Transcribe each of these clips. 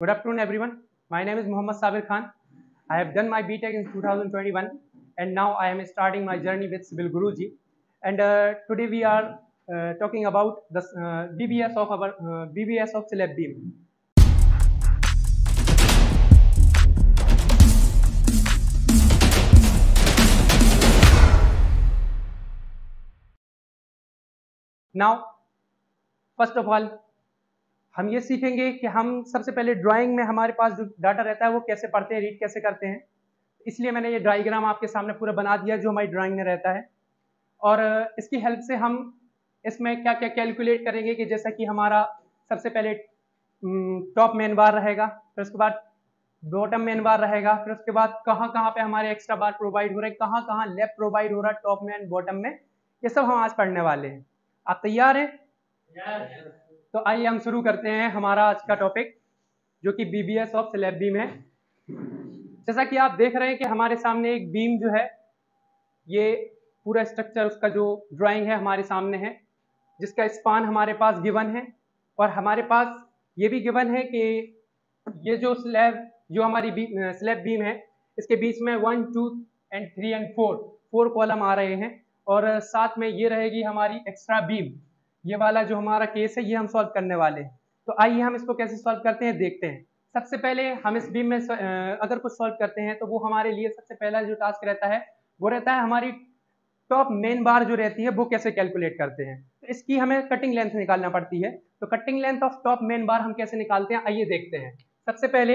Good afternoon, everyone. My name is Muhammad Sabir Khan. I have done my BTech in 2021, and now I am starting my journey with Sibyl Guruji. And today we are talking about the BBS of our BBS of Celeb Beam. Now, first of all, हम ये सीखेंगे कि हम सबसे पहले drawing में हमारे पास जो डाटा रहता है वो कैसे पढ़ते हैं, रीड कैसे करते हैं। इसलिए मैंने ये डायग्राम आपके सामने पूरा बना दिया जो हमारी ड्राइंग में रहता है, और इसकी हेल्प से हम इसमें क्या क्या कैलकुलेट करेंगे कि जैसा कि हमारा सबसे पहले टॉप मेन बार रहेगा, फिर उसके बाद बॉटम मेन बार रहेगा, फिर उसके बाद कहाँ कहाँ पे हमारे एक्स्ट्रा बार प्रोवाइड हो रहे हैं, कहाँ कहाँ लेफ्ट प्रोवाइड हो रहा है टॉप में एंड बॉटम में। ये सब हम आज पढ़ने वाले हैं। आप तैयार हैं? तो आइए हम शुरू करते हैं हमारा आज का टॉपिक, जो कि बीबीएस ऑफ स्लैब बीम है। जैसा कि आप देख रहे हैं कि हमारे सामने एक बीम जो है, ये पूरा स्ट्रक्चर उसका जो ड्राइंग है हमारे सामने है, जिसका स्पान हमारे पास गिवन है, और हमारे पास ये भी गिवन है कि ये जो स्लैब जो हमारी स्लैब बीम है, इसके बीच में 1, 2 एंड 3 एंड 4 कॉलम आ रहे हैं, और साथ में ये रहेगी हमारी एक्स्ट्रा बीम। ये वाला जो हमारा केस है ये हम सॉल्व करने वाले हैं। तो आइए हम इसको कैसे सॉल्व करते हैं देखते हैं। सबसे पहले हम इस बीम में अगर कुछ सॉल्व करते हैं तो वो हमारे लिए सबसे पहला जो टास्क रहता है वो रहता है हमारी टॉप मेन बार जो रहती है वो कैसे कैलकुलेट करते हैं। तो इसकी हमें कटिंग लेंथ निकालना पड़ती है। तो cutting length of top main बार हम कैसे निकालते हैं, आइए देखते हैं। सबसे पहले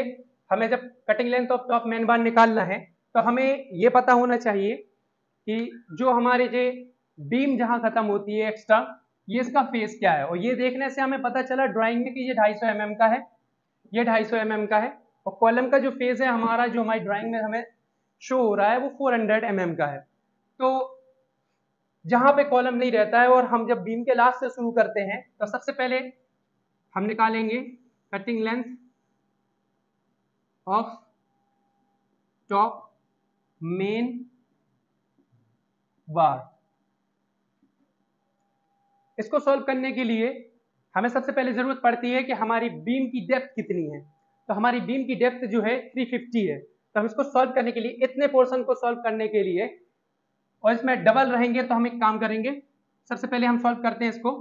हमें जब cutting length of top main बार निकालना है तो हमें ये पता होना चाहिए कि जो हमारे जो बीम जहां खत्म होती है एक्स्ट्रा, ये इसका फेस क्या है। और ये देखने से हमें पता चला ड्राइंग में कि ये 250 mm का है, ये 250 mm का है, और कॉलम का जो फेस है हमारा जो हमारी ड्राइंग में हमें शो हो रहा है वो 400 mm का है। तो जहां पे कॉलम नहीं रहता है और हम जब बीम के लास्ट से शुरू करते हैं तो सबसे पहले हम निकालेंगे cutting length of top main बार। इसको सॉल्व करने के लिए हमें सबसे पहले जरूरत पड़ती है कि हमारी बीम की डेप्थ कितनी है। तो हमारी बीम की डेप्थ जो है 350 है। तो हम इसको सॉल्व करने के लिए, इतने पोर्शन को सॉल्व करने के लिए, और इसमें डबल रहेंगे तो हम एक काम करेंगे। सबसे पहले हम सॉल्व करते हैं इसको।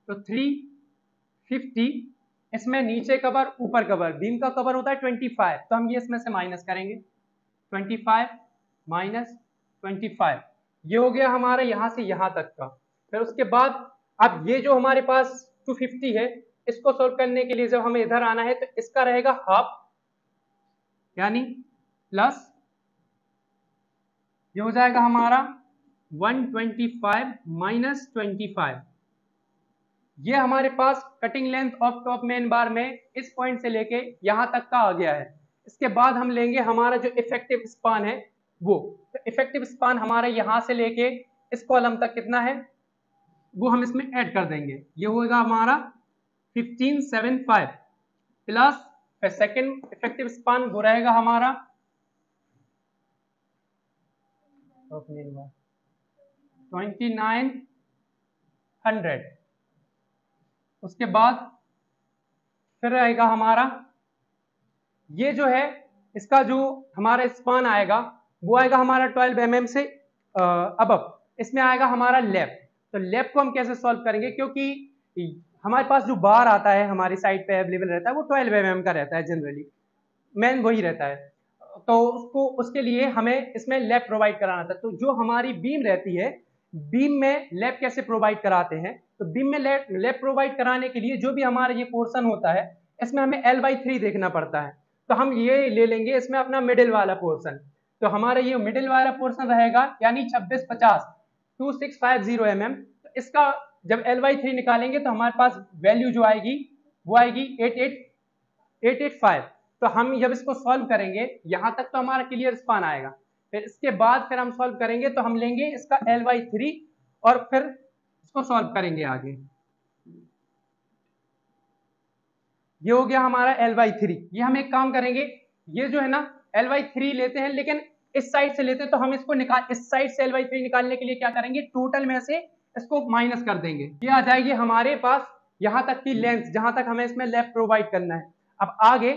तो 350, इसमें नीचे कवर ऊपर कवर, बीम का कवर होता है 25, तो हम ये इसमें से माइनस करेंगे। 25 माइनस 25, ये हो गया हमारा यहां से यहां तक का। फिर उसके बाद अब ये जो हमारे पास 250 है, इसको सोल्व करने के लिए जब हमें इधर आना है तो इसका रहेगा हाफ, यानी प्लस ये हो जाएगा हमारा 125 माइनस 25। ये हमारे पास cutting length of top main bar में इस पॉइंट से लेके यहां तक का आ गया है। इसके बाद हम लेंगे हमारा जो इफेक्टिव स्पान है वो। तो इफेक्टिव स्पान हमारे यहां से लेके इस कॉलम तक कितना है वो हम इसमें ऐड कर देंगे। ये होगा हमारा 1575 प्लस फिर सेकेंड इफेक्टिव स्पान वो रहेगा हमारा 2900। उसके बाद फिर रहेगा हमारा ये जो है, इसका जो हमारा स्पान आएगा वो आएगा हमारा 12 mm से अबव। इसमें आएगा हमारा लेफ्ट। तो लेफ्ट को हम कैसे सॉल्व करेंगे, क्योंकि हमारे पास जो बार आता है हमारी साइड पे अवेलेबल रहता है वो 12 mm का रहता है, जनरली मेन वही रहता है। तो उसके लिए हमें इसमें लैप प्रोवाइड कराना था। तो जो हमारी बीम रहती है, बीम में लैप कैसे प्रोवाइड कराते हैं, तो बीम में लैप प्रोवाइड कराने के लिए जो भी हमारा ये पोर्शन होता है इसमें हमें L/3 देखना पड़ता है। तो हम ये ले लेंगे इसमें अपना मिडिल वाला पोर्शन। तो हमारा ये मिडिल वाला पोर्शन रहेगा यानी 2650 2650 mm। तो इसका जब L/3 निकालेंगे तो हमारे पास वैल्यू जो आएगी वो आएगी 885। तो हम जब इसको सॉल्व करेंगे यहां तक तो हमारा क्लियर स्पान आएगा। फिर इसके बाद फिर हम सॉल्व करेंगे तो हम लेंगे इसका L/3 और फिर इसको सॉल्व करेंगे आगे। ये हो गया हमारा L/3। ये हम एक काम करेंगे, ये जो है ना L/3 लेते हैं, लेकिन इस साइड से लेते हैं। तो हम इसको इस साइड से L/3 निकालने के लिए क्या करेंगे, टोटल में से इसको माइनस कर देंगे। ये आ जाएगी हमारे पास यहां तक की लेंथ जहां तक हमें इसमें लेफ्ट प्रोवाइड करना है। अब आगे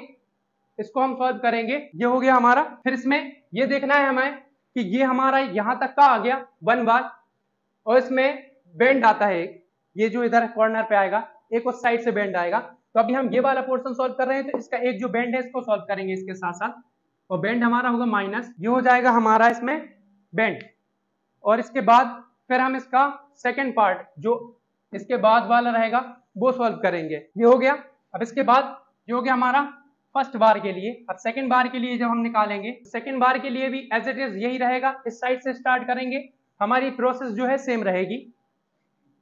इसको हम सॉल्व करेंगे। ये हो गया हमारा। फिर इसमें ये देखना है हमें कि ये हमारा यहां तक का आ गया 1 बार, और इसमें बेंड आता है, ये जो इधर कॉर्नर पे आएगा, एक उस साइड से बेंड आएगा। तो अभी हम ये वाला पोर्शन सॉल्व कर रहे हैं, तो इसका एक जो बेंड है इसको सॉल्व करेंगे इसके साथ साथ, और बेंड हमारा होगा माइनस, ये हो जाएगा हमारा इसमें बेंड। और इसके बाद फिर हम इसका सेकेंड पार्ट जो इसके बाद वाला रहेगा वो सॉल्व करेंगे। ये हो गया। अब इसके बाद ये हो गया हमारा फर्स्ट बार के लिए। अब सेकंड बार के लिए जब हम निकालेंगे, सेकंड बार के लिए भी एज इट इज यही रहेगा, इस साइड से स्टार्ट करेंगे, हमारी प्रोसेस जो है सेम रहेगी।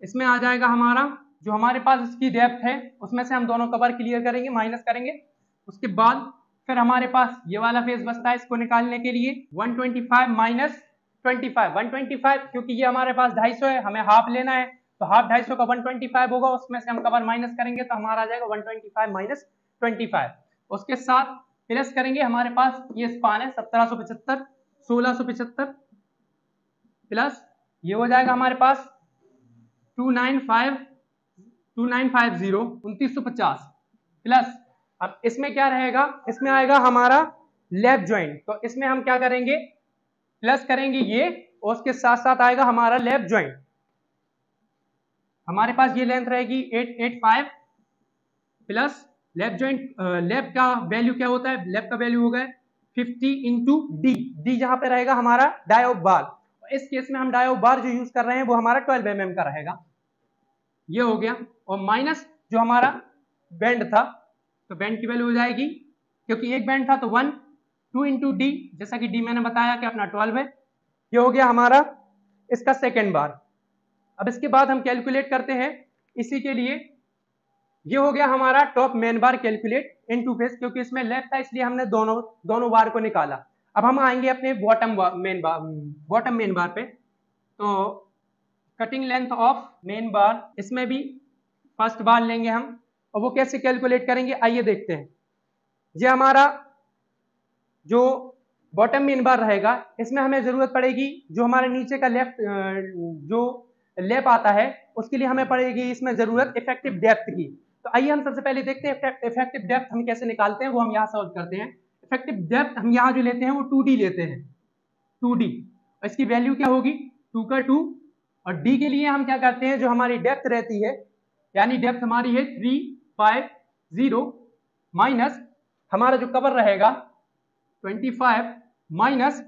इसमें आ जाएगा हमारा जो हमारे पास इसकी डेप्थ है उसमें से हम दोनों कवर क्लियर करेंगे, माइनस करेंगे। उसके बाद फिर हमारे पास ये वाला फेज बचता है इसको निकालने के लिए 125 माइनस 25, 125 क्योंकि ये हमारे पास 250 है, हमें हाफ लेना है, तो हाफ 250 का 125 होगा, उसमें से हम कवर माइनस करेंगे तो हमारा आ जाएगा 125 माइनस 25। उसके साथ प्लस करेंगे, हमारे पास ये स्पान है 1775 1675 प्लस ये हो जाएगा हमारे पास 295 2950 2950 प्लस। अब इसमें क्या रहेगा, इसमें आएगा हमारा लेफ्ट ज्वाइंट, तो इसमें हम क्या करेंगे, प्लस करेंगे ये, और उसके साथ साथ आएगा हमारा लेफ्ट ज्वाइंट। हमारे पास ये लेंथ रहेगी 885 प्लस लेफ्ट ज्वाइंट, लेफ्ट का वैल्यू क्या होता है, लेफ्ट का वैल्यू होगा 50 इंटू डी, डी जहां पे रहेगा हमारा डाई ऑफ बार, इस केस में हम डाई ऑफ बार जो यूज कर रहे हैं वो हमारा 12 mm का रहेगा। ये हो गया। और माइनस जो हमारा बेंड था, तो बेंड की वैल्यू हो जाएगी, क्योंकि एक बेंड था तो 1 2 इंटू डी, जैसा कि डी मैंने बताया कि अपना 12 है। ये हो गया हमारा इसका सेकेंड बार। अब इसके बाद हम कैलकुलेट करते हैं इसी के लिए, ये हो गया हमारा top main bar calculate in two face, क्योंकि इसमें लेफ्ट था इसलिए हमने दोनों बार को निकाला। अब हम आएंगे अपने बॉटम मेन बार पे। तो कटिंग लेंथ ऑफ मेन बार, इसमें भी फर्स्ट बार लेंगे हम, और वो कैसे कैलकुलेट करेंगे आइए देखते हैं। ये हमारा जो बॉटम मेन बार रहेगा, इसमें हमें जरूरत पड़ेगी जो हमारे नीचे का लेफ्ट जो लेप आता है उसके लिए हमें पड़ेगी इसमें जरूरत इफेक्टिव डेप्थ की। तो आइए हम सबसे पहले देखते हैं इफेक्टिव डेप्थ हम कैसे निकालते हैं, वो हम यहाँ सॉल्व करते हैं। इफेक्टिव डेप्थ हम यहाँ जो लेते हैं वो 2D लेते हैं, 2D, और इसकी वैल्यू क्या होगी 2 का 2, और D के लिए हम क्या करते हैं, जो हमारी डेप्थ रहती है, यानी डेप्थ हमारी है 350 माइनस हमारा जो कवर रहेगा 25 minus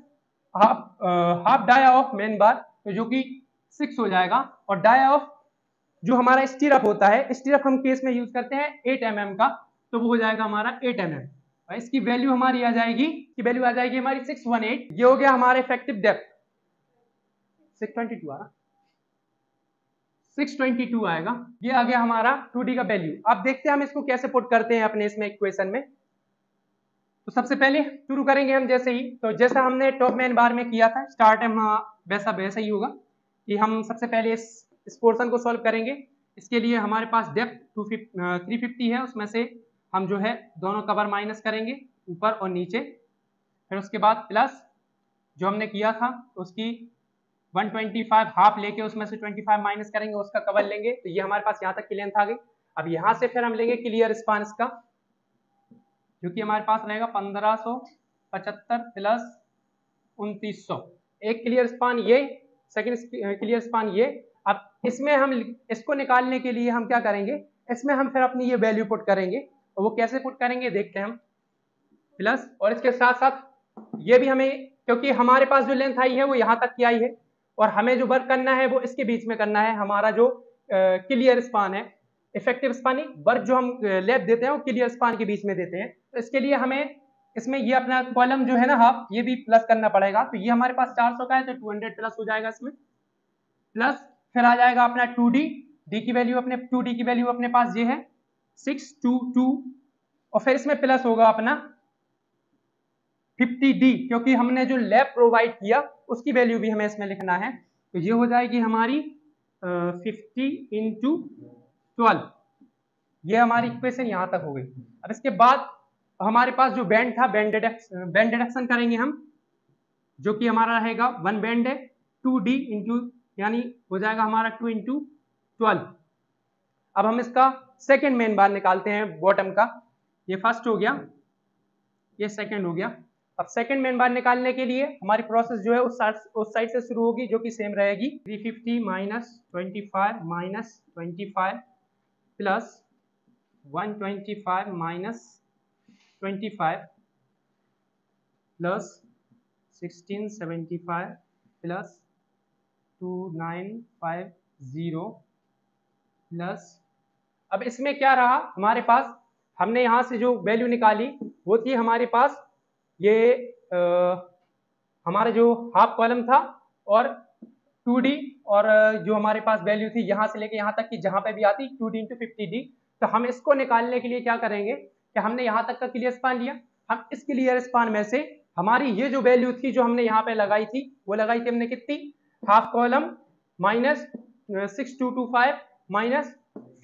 half dia of main bar, तो जो कि 6 हो जाएगा, और डाया ऑफ जो हमारा स्टीरअप होता है, स्टीरअप हम केस में यूज करते हैं 8 mm का, तो वो हो जाएगा हमारा 8 mm, और इसकी वैल्यू हमारी आ जाएगी, की वैल्यू आ जाएगी हमारी 618। ये हो गया हमारा इफेक्टिव डेप्थ 622 आ रहा, 622 आएगा। ये आ गया हमारा 2D का वैल्यू। अब देखते हैं हम इसको कैसे पुट करते हैं अपने इसमें इक्वेशन में। तो सबसे पहले शुरू करेंगे हम जैसे ही, तो जैसा हमने टॉप मेन बार में किया था स्टार्ट में, वैसा ही होगा कि हम सबसे पहले इस पोर्शन को सॉल्व करेंगे। इसके लिए हमारे पास डेप्थ 350 है, उसमें से हम जो है दोनों कवर माइनस करेंगे ऊपर और नीचे, फिर उसके बाद प्लस जो हमने किया था उसकी 125 हाफ लेके उसमें से 25 माइनस करेंगे, उसका कवर लेंगे, तो ये हमारे पास यहाँ तक की लेंथ आ गई। अब यहाँ से फिर हम लेंगे क्लियर स्पान इसका, जो कि हमारे पास रहेगा 1575 प्लस 2900, एक क्लियर स्पान ये, सेकंड क्लियर स्पान ये। अब इसमें हम इसको निकालने के लिए हम क्या करेंगे, इसमें हम फिर अपनी ये वैल्यू पुट करेंगे, और वो कैसे पुट करेंगे देखते हैं हम। प्लस और इसके साथ साथ ये भी हमें, क्योंकि हमारे पास जो लेंथ आई है वो यहाँ तक की आई है, और हमें जो वर्क करना है वो इसके बीच में करना है, हमारा जो क्लियर स्पान है, इफेक्टिव स्पान वर्क जो हम लेप देते हैं वो क्लियर स्पान के बीच में देते हैं। तो इसके लिए हमें इसमें ये अपना कॉलम जो है ना हाफ, ये भी प्लस करना पड़ेगा, तो ये हमारे पास 400 का है तो 200 प्लस हो जाएगा इसमें, प्लस फिर आ जाएगा अपना 2D, डी की वैल्यू अपने 2D की वैल्यू अपने पास ये है 622, और फिर इसमें प्लस होगा अपना 50D, क्योंकि हमने जो लैब प्रोवाइड किया उसकी वैल्यू भी हमें इसमें लिखना है, तो ये हो जाएगी हमारी 50 इंटू 12। ये हमारी इक्वेशन यहाँ तक हो गई। अब इसके बाद हमारे पास जो बैंड था, बैंड डिडक्शन करेंगे हम, जो कि हमारा रहेगा 1 बैंड है 2D इंटू, यानी हो जाएगा हमारा 2 इंटू 12। अब हम इसका सेकेंड मेन बार निकालते हैं बॉटम का, ये फर्स्ट हो गया, ये सेकंड हो गया। अब सेकंड मेन बार निकालने के लिए हमारी प्रोसेस जो है उस साइड से शुरू होगी, जो कि सेम रहेगी 350 minus 25 minus 25 plus 125 minus 25 plus 1675 plus 2950 plus, अब इसमें क्या रहा हमारे पास, हमने यहाँ से जो वैल्यू निकाली वो थी हमारे पास ये हमारा जो हाफ कॉलम था और 2D, और जो हमारे पास वैल्यू थी यहाँ से लेके यहाँ तक की जहाँ पे भी आती 2D इंटू 50D। तो हम इसको निकालने के लिए क्या करेंगे कि हमने यहाँ तक का क्लियर स्पान लिया, हम इस क्लियर स्पान में से हमारी ये जो वैल्यू थी जो हमने यहाँ पे लगाई थी वो लगाई थी हमने कितनी, half column minus 6225 minus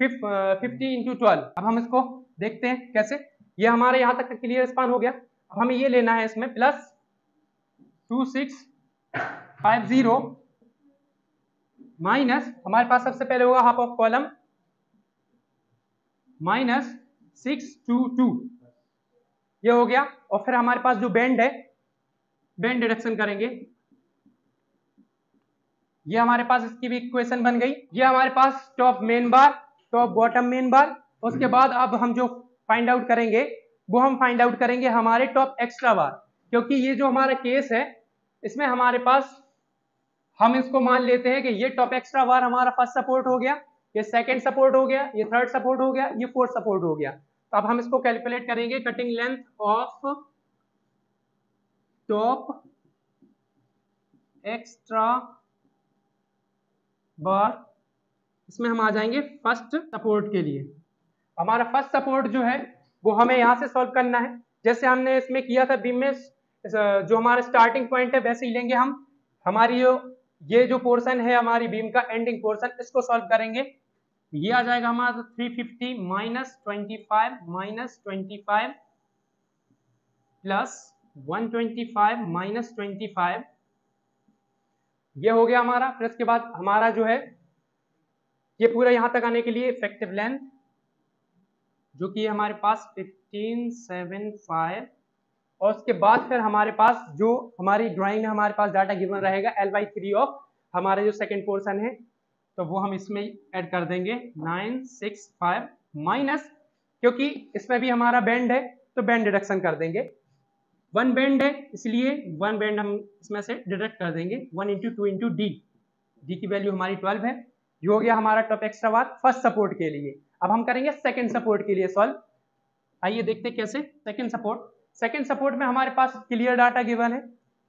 50 into 12। अब हम इसको देखते हैं कैसे, ये हमारे यहाँ तक का क्लियर स्पान हो गया। अब हमें ये लेना है इसमें प्लस 2650 माइनस हमारे पास सबसे पहले होगा हाफ ऑफ कॉलम माइनस 622, ये हो गया। और फिर हमारे पास जो बेंड है, बेंड डिडक्शन करेंगे, ये हमारे पास इसकी भी इक्वेशन बन गई। ये हमारे पास top main bar, top bottom main bar. उसके बाद अब हम जो फाइंड आउट करेंगे वो हम फाइंड आउट करेंगे हमारे टॉप एक्स्ट्रा बार, क्योंकि ये जो हमारा केस है इसमें हमारे पास हम इसको मान लेते हैं कि ये टॉप एक्स्ट्रा बार हमारा फर्स्ट सपोर्ट हो गया, ये सेकंड सपोर्ट हो गया, ये थर्ड सपोर्ट हो गया, ये फोर्थ सपोर्ट हो गया। तो अब हम इसको कैलकुलेट करेंगे, cutting length of top extra bar, इसमें हम आ जाएंगे फर्स्ट सपोर्ट के लिए। हमारा फर्स्ट सपोर्ट जो है वो हमें यहाँ से सॉल्व करना है, जैसे हमने इसमें किया था बीम में, जो हमारा स्टार्टिंग पॉइंट है वैसे ही लेंगे हम। हमारी ये जो पोर्शन है हमारी बीम का एंडिंग पोर्शन, इसको सॉल्व करेंगे। ये आ जाएगा हमारा 350 माइनस 25 माइनस 25 प्लस 125 माइनस 25, ये हो गया हमारा। फिर इसके बाद हमारा जो है ये पूरा यहां तक आने के लिए इफेक्टिव लेंथ जो कि हमारे पास 1575, और उसके बाद फिर हमारे पास जो हमारी ड्राइंग में हमारे पास डाटा गिवन रहेगा L/3 ऑफ हमारा जो सेकंड पोर्शन है, तो वो हम इसमें ऐड कर देंगे 965 माइनस, क्योंकि इसमें भी हमारा बेंड है तो बेंड डिडक्शन कर देंगे, वन बेंड है इसलिए वन बेंड हम इसमें से डिडक्ट कर देंगे, 1 इंटू 2 इंटू डी, डी की वैल्यू हमारी 12 है। ये हो गया हमारा टॉप एक्स्ट्रा बार फर्स्ट सपोर्ट के लिए। अब हम करेंगे सेकंड सपोर्ट के लिए सॉल्व। आइए देखते हैं कैसे। सेकंड सपोर्ट में हमारे पास क्लियर डाटा गिवन है,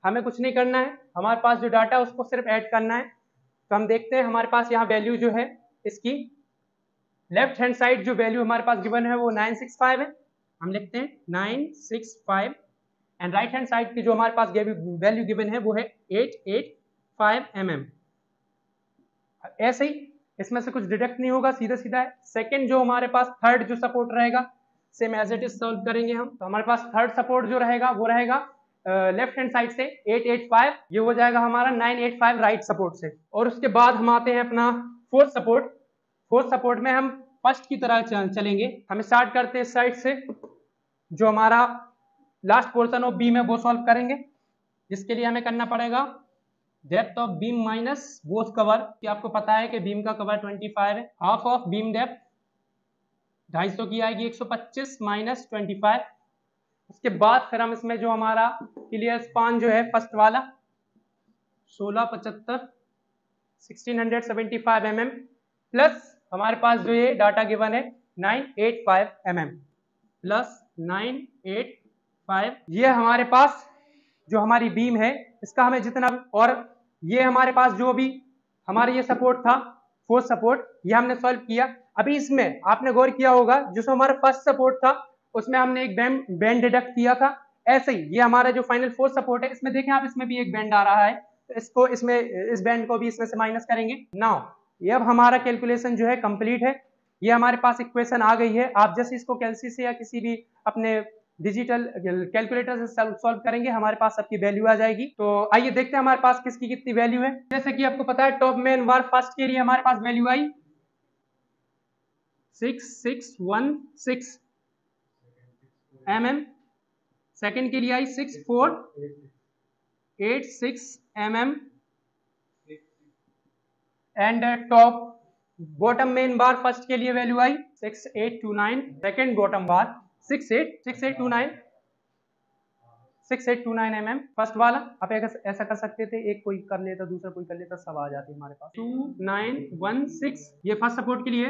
हमें कुछ नहीं करना है, हमारे पास जो डाटा है उसको सिर्फ ऐड करना है। तो हम देखते हैं हमारे पास यहाँ वैल्यू जो है इसकी लेफ्ट हैंड साइड जो वैल्यू हमारे पास गिवन है वो 965 है, हम लिखते हैं 965, एंड राइट हैंड साइड की जो हमारे पास वैल्यू गिवन है वो है 885 mm। ऐसे ही इसमें से कुछ डिडक्ट नहीं होगा, सीधा सीधा है। सेकंड जो हमारे पास थर्ड जो सपोर्ट रहेगा same as it is solve करेंगे हम। तो हमारे पास थर्ड सपोर्ट जो रहेगा वो रहेगा लेफ्ट हैंड साइड से 885, ये हो जाएगा हमारा 985 राइट सपोर्ट से। और उसके बाद हम आते हैं अपना फोर्थ सपोर्ट में हम फर्स्ट की तरह चलेंगे। हम स्टार्ट करते हैं इस साइड से, जो हमारा लास्ट पोर्शन ऑफ बीम है वो सॉल्व करेंगे, जिसके लिए हमें करना पड़ेगा depth of beam minus both cover, कि आपको पता है कि बीम का कवर 25 है, हाफ ऑफ बीम डेप्थ 250 की आएगी 125 माइनस 25। उसके बाद फिर हम इसमें जो हमारा क्लियर स्पान जो है फर्स्ट वाला 1675 1675 mm प्लस हमारे पास जो ये डाटा गिवन है 985 mm प्लस 985, ये हमारे पास जो हमारी बीम है इसका हमें जितना, और ये हमारे पास जो भी हमारा ये सपोर्ट था फोर्थ सपोर्ट, ये हमने सॉल्व किया। अभी इसमें आपने गौर किया होगा जो हमारा फर्स्ट सपोर्ट था उसमें हमने एक बेंड डिडक्ट किया था, ऐसे ही ये हमारा जो फाइनल फोर्थ सपोर्ट है इसमें देखें आप, इसमें भी एक बेंड आ रहा है, तो इसको इसमें इस बेंड को भी इसमें से माइनस करेंगे। नाउ ये अब हमारा कैलकुलेशन जो है कंप्लीट है, ये हमारे पास इक्वेशन आ गई है। आप जैसे इसको कैलसी से या किसी भी अपने डिजिटल कैलकुलेटर से सॉल्व करेंगे हमारे पास सबकी वैल्यू आ जाएगी। तो आइए देखते हैं हमारे पास किसकी कितनी वैल्यू है। जैसे कि आपको पता है टॉप मेन बार फर्स्ट के लिए हमारे पास वैल्यू आई 6616 mm, सेकंड के लिए आई 6486 mm and top bottom main bar first के लिए वैल्यू आई 6829, सेकंड बॉटम बार 6829 mm फर्स्ट वाला। आप ऐसा कर सकते थे, एक कोई कर लेता दूसरा कोई कर लेता, सब आ जाते हमारे पास। 2916 ये फर्स्ट सपोर्ट के लिए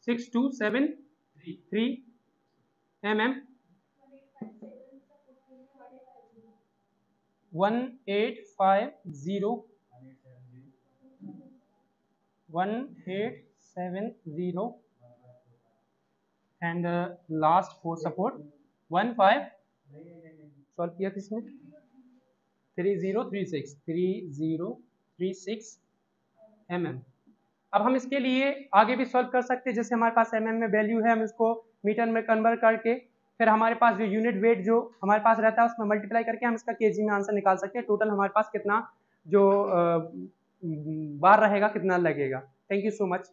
6273 mm 1850 1870 and last four support 15 solve किया किसने 3036 mm। अब हम इसके लिए आगे भी सॉल्व कर सकते हैं, जैसे हमारे पास mm में वैल्यू है, हम इसको मीटर में कन्वर्ट करके फिर हमारे पास जो यूनिट वेट जो हमारे पास रहता है उसमें मल्टीप्लाई करके हम इसका केजी में आंसर निकाल सकते हैं। टोटल हमारे पास कितना जो बार रहेगा कितना लगेगा। Thank you so much.